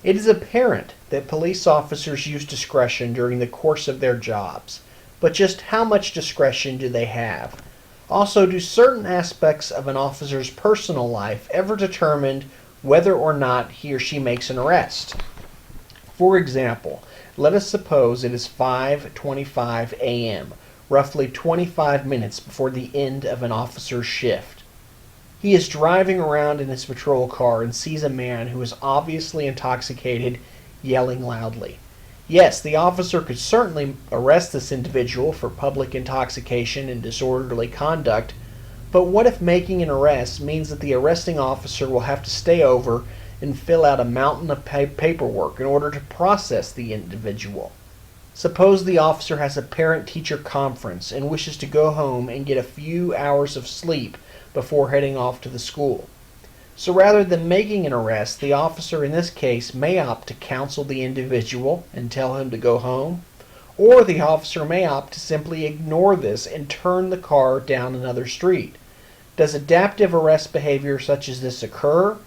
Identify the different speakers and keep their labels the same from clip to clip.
Speaker 1: It is apparent that police officers use discretion during the course of their jobs, but just how much discretion do they have? Also, do certain aspects of an officer's personal life ever determine whether or not he or she makes an arrest? For example, let us suppose it is 5:25 a.m., roughly 25 minutes before the end of an officer's shift. He is driving around in his patrol car and sees a man who is obviously intoxicated yelling loudly. Yes, the officer could certainly arrest this individual for public intoxication and disorderly conduct, but what if making an arrest means that the arresting officer will have to stay over and fill out a mountain of paperwork in order to process the individual? Suppose the officer has a parent-teacher conference and wishes to go home and get a few hours of sleep before heading off to the school. So rather than making an arrest, the officer in this case may opt to counsel the individual and tell him to go home, or the officer may opt to simply ignore this and turn the car down another street. Does adaptive arrest behavior such as this occur?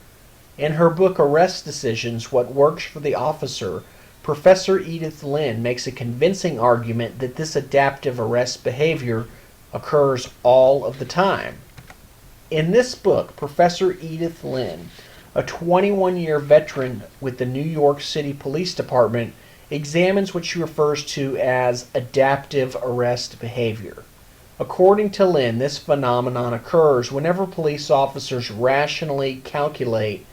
Speaker 1: In her book Arrest Decisions, What Works for the Officer, Professor Edith Lynn makes a convincing argument that this adaptive arrest behavior occurs all of the time. In this book, Professor Edith Lynn, a 21-year veteran with the New York City Police Department, examines what she refers to as adaptive arrest behavior. According to Lynn, this phenomenon occurs whenever police officers rationally calculate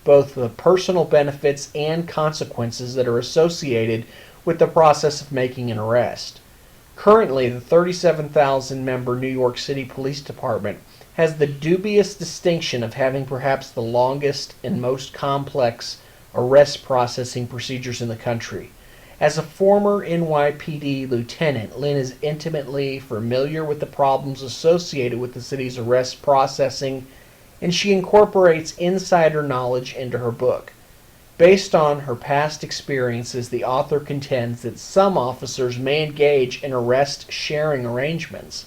Speaker 1: both the personal benefits and consequences that are associated with the process of making an arrest. Currently, the 37,000-member New York City Police Department has the dubious distinction of having perhaps the longest and most complex arrest processing procedures in the country. As a former NYPD lieutenant, Lynn is intimately familiar with the problems associated with the city's arrest processing, and she incorporates insider knowledge into her book. Based on her past experiences, the author contends that some officers may engage in arrest sharing arrangements.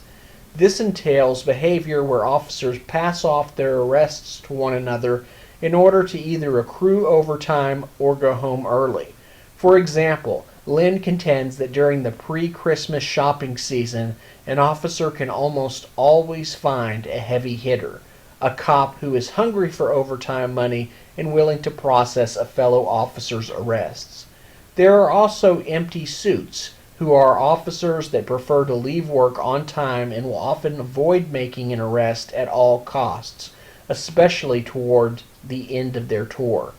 Speaker 1: This entails behavior where officers pass off their arrests to one another in order to either accrue overtime or go home early. For example, Lynn contends that during the pre-Christmas shopping season, an officer can almost always find a heavy hitter, a cop who is hungry for overtime money and willing to process a fellow officer's arrests. There are also empty suits, who are officers that prefer to leave work on time and will often avoid making an arrest at all costs, especially toward the end of their tour.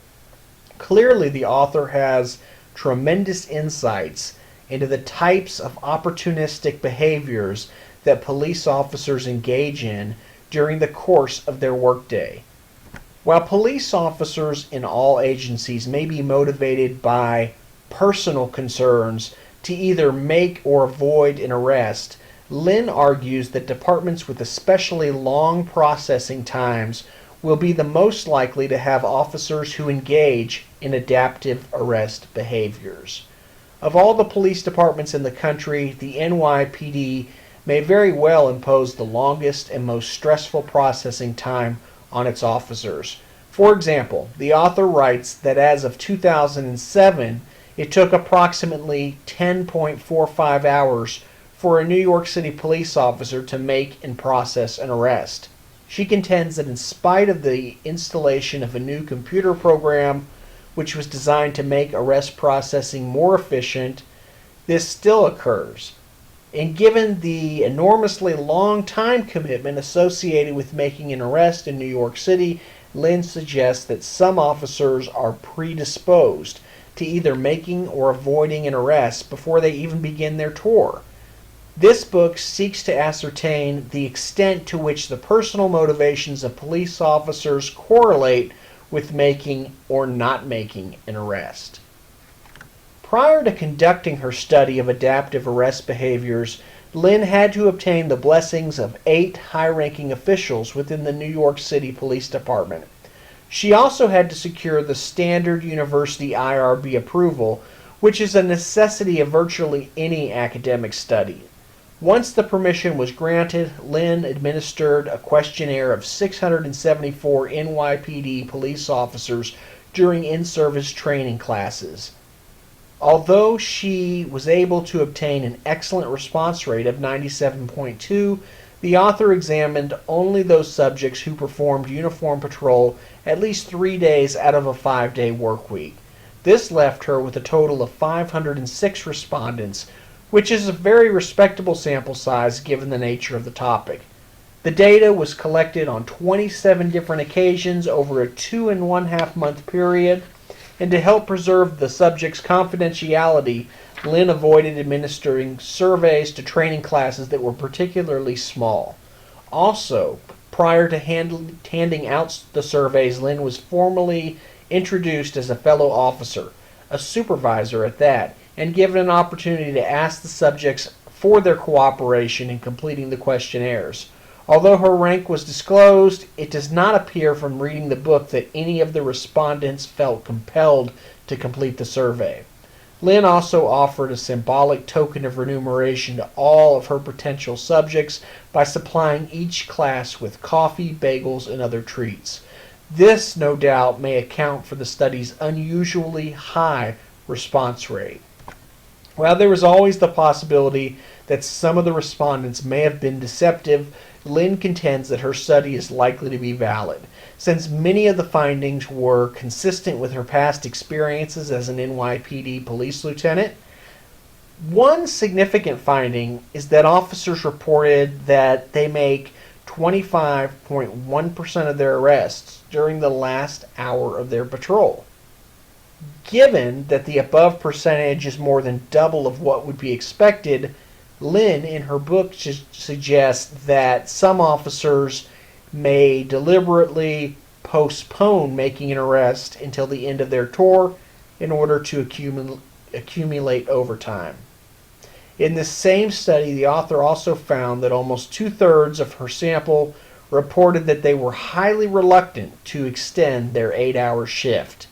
Speaker 1: Clearly, the author has tremendous insights into the types of opportunistic behaviors that police officers engage in during the course of their workday. While police officers in all agencies may be motivated by personal concerns to either make or avoid an arrest, Lynn argues that departments with especially long processing times will be the most likely to have officers who engage in adaptive arrest behaviors. Of all the police departments in the country, the NYPD may very well impose the longest and most stressful processing time on its officers. For example, the author writes that as of 2007, it took approximately 10.45 hours for a New York City police officer to make and process an arrest. She contends that in spite of the installation of a new computer program which was designed to make arrest processing more efficient, this still occurs. And given the enormously long time commitment associated with making an arrest in New York City, Lynn suggests that some officers are predisposed to either making or avoiding an arrest before they even begin their tour. This book seeks to ascertain the extent to which the personal motivations of police officers correlate with making or not making an arrest. Prior to conducting her study of adaptive arrest behaviors, Lynn had to obtain the blessings of 8 high-ranking officials within the New York City Police Department. She also had to secure the standard university IRB approval, which is a necessity of virtually any academic study. Once the permission was granted, Lynn administered a questionnaire of 674 NYPD police officers during in-service training classes. Although she was able to obtain an excellent response rate of 97.2, the author examined only those subjects who performed uniform patrol at least 3 days out of a 5-day work week. This left her with a total of 506 respondents, which is a very respectable sample size given the nature of the topic. The data was collected on 27 different occasions over a 2.5 month period, and to help preserve the subject's confidentiality, Lynn avoided administering surveys to training classes that were particularly small. Also, prior to handing out the surveys, Lynn was formally introduced as a fellow officer, a supervisor at that, and given an opportunity to ask the subjects for their cooperation in completing the questionnaires. Although her rank was disclosed, it does not appear from reading the book that any of the respondents felt compelled to complete the survey. Lynn also offered a symbolic token of remuneration to all of her potential subjects by supplying each class with coffee, bagels, and other treats. This, no doubt, may account for the study's unusually high response rate. While there is always the possibility that some of the respondents may have been deceptive, Lynn contends that her study is likely to be valid, since many of the findings were consistent with her past experiences as an NYPD police lieutenant. One significant finding is that officers reported that they make 25.1% of their arrests during the last hour of their patrol. Given that the above percentage is more than double of what would be expected, Lynn, in her book, suggests that some officers may deliberately postpone making an arrest until the end of their tour in order to accumulate overtime. In this same study, the author also found that almost 2/3 of her sample reported that they were highly reluctant to extend their 8-hour shift.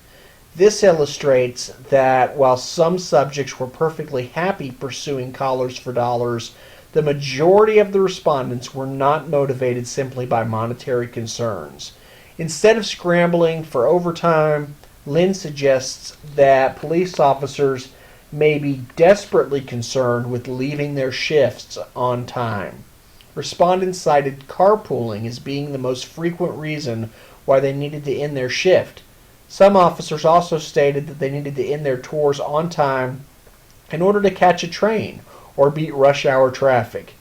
Speaker 1: This illustrates that while some subjects were perfectly happy pursuing collars for dollars, the majority of the respondents were not motivated simply by monetary concerns. Instead of scrambling for overtime, Lynn suggests that police officers may be desperately concerned with leaving their shifts on time. Respondents cited carpooling as being the most frequent reason why they needed to end their shift. Some officers also stated that they needed to end their tours on time in order to catch a train or beat rush hour traffic.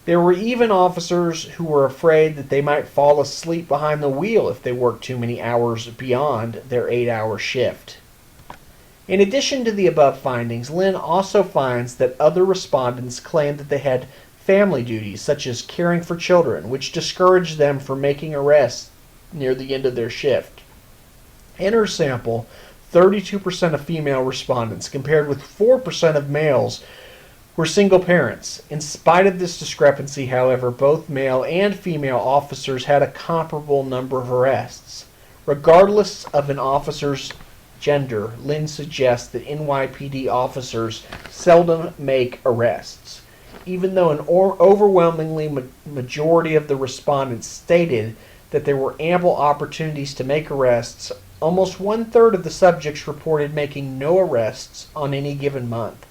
Speaker 1: There were even officers who were afraid that they might fall asleep behind the wheel if they worked too many hours beyond their 8-hour shift. In addition to the above findings, Lynn also finds that other respondents claimed that they had family duties, such as caring for children, which discouraged them from making arrests near the end of their shift. In her sample, 32% of female respondents, compared with 4% of males, were single parents. In spite of this discrepancy, however, both male and female officers had a comparable number of arrests. Regardless of an officer's gender, Lynn suggests that NYPD officers seldom make arrests. Even though an overwhelmingly majority of the respondents stated that there were ample opportunities to make arrests, almost 1/3 of the subjects reported making no arrests on any given month.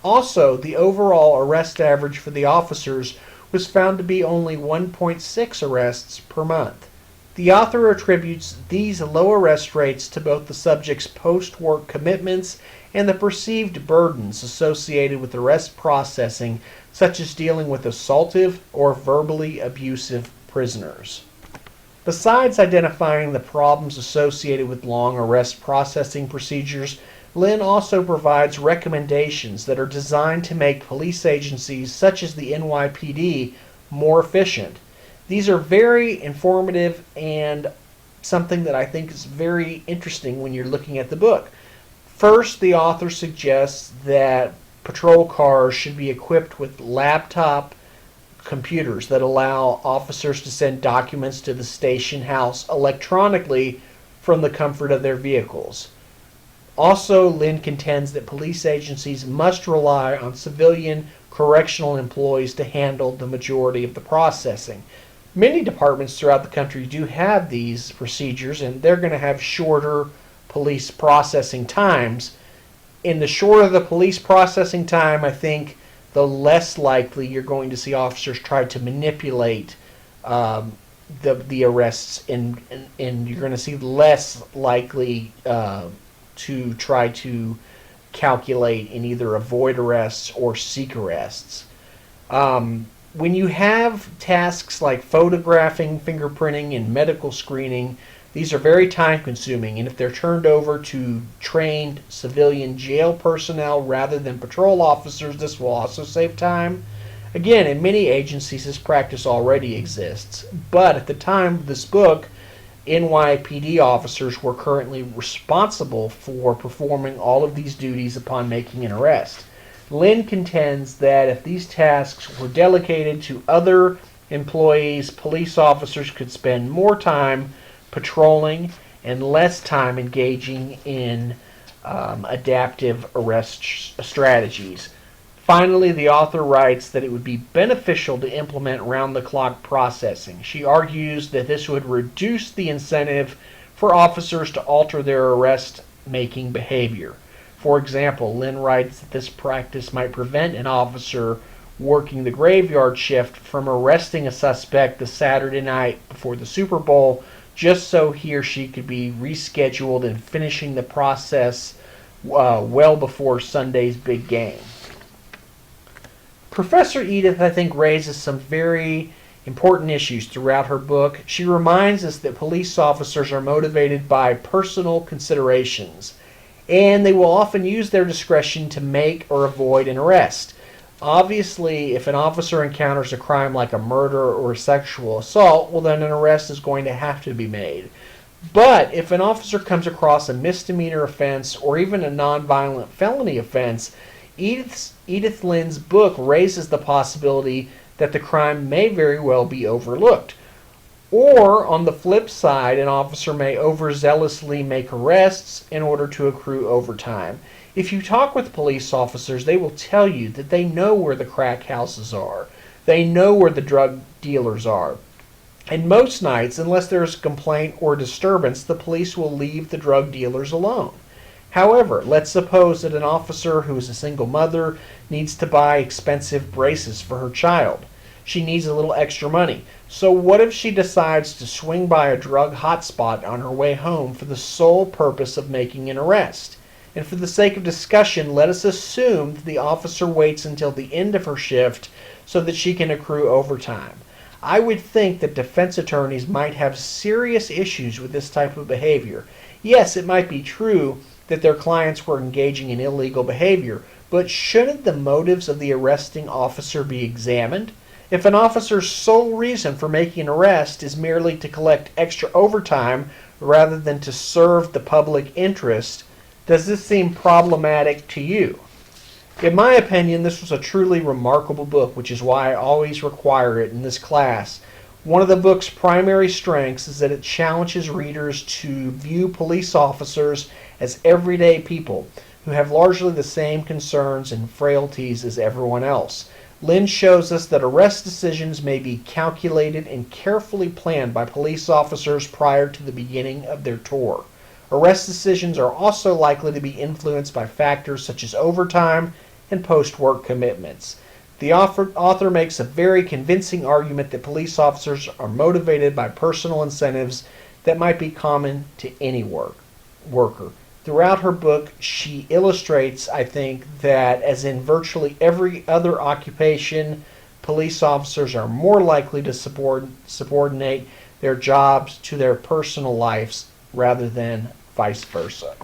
Speaker 1: Also, the overall arrest average for the officers was found to be only 1.6 arrests per month. The author attributes these low arrest rates to both the subjects' post-work commitments and the perceived burdens associated with arrest processing, such as dealing with assaultive or verbally abusive prisoners. Besides identifying the problems associated with long arrest processing procedures, Lynn also provides recommendations that are designed to make police agencies such as the NYPD more efficient. These are very informative and something that I think is very interesting when you're looking at the book. First, the author suggests that patrol cars should be equipped with laptop computers that allow officers to send documents to the station house electronically from the comfort of their vehicles. Also, Lynn contends that police agencies must rely on civilian correctional employees to handle the majority of the processing. Many departments throughout the country do have these procedures, and they're going to have shorter police processing times. In the shorter the police processing time, I think the less likely you're going to see officers try to manipulate the arrests, and you're going to see less likely to try to calculate and either avoid arrests or seek arrests. When you have tasks like photographing, fingerprinting, and medical screening, these are very time consuming, and if they're turned over to trained civilian jail personnel rather than patrol officers, this will also save time. Again, in many agencies, this practice already exists, but at the time of this book, NYPD officers were currently responsible for performing all of these duties upon making an arrest. Lynn contends that if these tasks were delegated to other employees, police officers could spend more time patrolling and less time engaging in adaptive arrest strategies. Finally, the author writes that it would be beneficial to implement round-the-clock processing. She argues that this would reduce the incentive for officers to alter their arrest-making behavior. For example, Lynn writes that this practice might prevent an officer working the graveyard shift from arresting a suspect the Saturday night before the Super Bowl just so he or she could be rescheduled and finishing the process well before Sunday's big game. Professor Edith, I think, raises some very important issues throughout her book. She reminds us that police officers are motivated by personal considerations, and they will often use their discretion to make or avoid an arrest. Obviously, if an officer encounters a crime like a murder or a sexual assault, well, then an arrest is going to have to be made. But if an officer comes across a misdemeanor offense or even a nonviolent felony offense, Edith Lynn's book raises the possibility that the crime may very well be overlooked. Or, on the flip side, an officer may overzealously make arrests in order to accrue overtime. If you talk with police officers, they will tell you that they know where the crack houses are. They know where the drug dealers are. And most nights, unless there's a complaint or disturbance, the police will leave the drug dealers alone. However, let's suppose that an officer who is a single mother needs to buy expensive braces for her child. She needs a little extra money. So what if she decides to swing by a drug hotspot on her way home for the sole purpose of making an arrest? And for the sake of discussion, let us assume that the officer waits until the end of her shift so that she can accrue overtime. I would think that defense attorneys might have serious issues with this type of behavior. Yes, it might be true that their clients were engaging in illegal behavior, but shouldn't the motives of the arresting officer be examined? If an officer's sole reason for making an arrest is merely to collect extra overtime rather than to serve the public interest, does this seem problematic to you? In my opinion, this was a truly remarkable book, which is why I always require it in this class. One of the book's primary strengths is that it challenges readers to view police officers as everyday people who have largely the same concerns and frailties as everyone else. Lynn shows us that arrest decisions may be calculated and carefully planned by police officers prior to the beginning of their tour. Arrest decisions are also likely to be influenced by factors such as overtime and post-work commitments. The author makes a very convincing argument that police officers are motivated by personal incentives that might be common to any worker. Throughout her book, she illustrates, I think, that as in virtually every other occupation, police officers are more likely to subordinate their jobs to their personal lives rather than vice versa.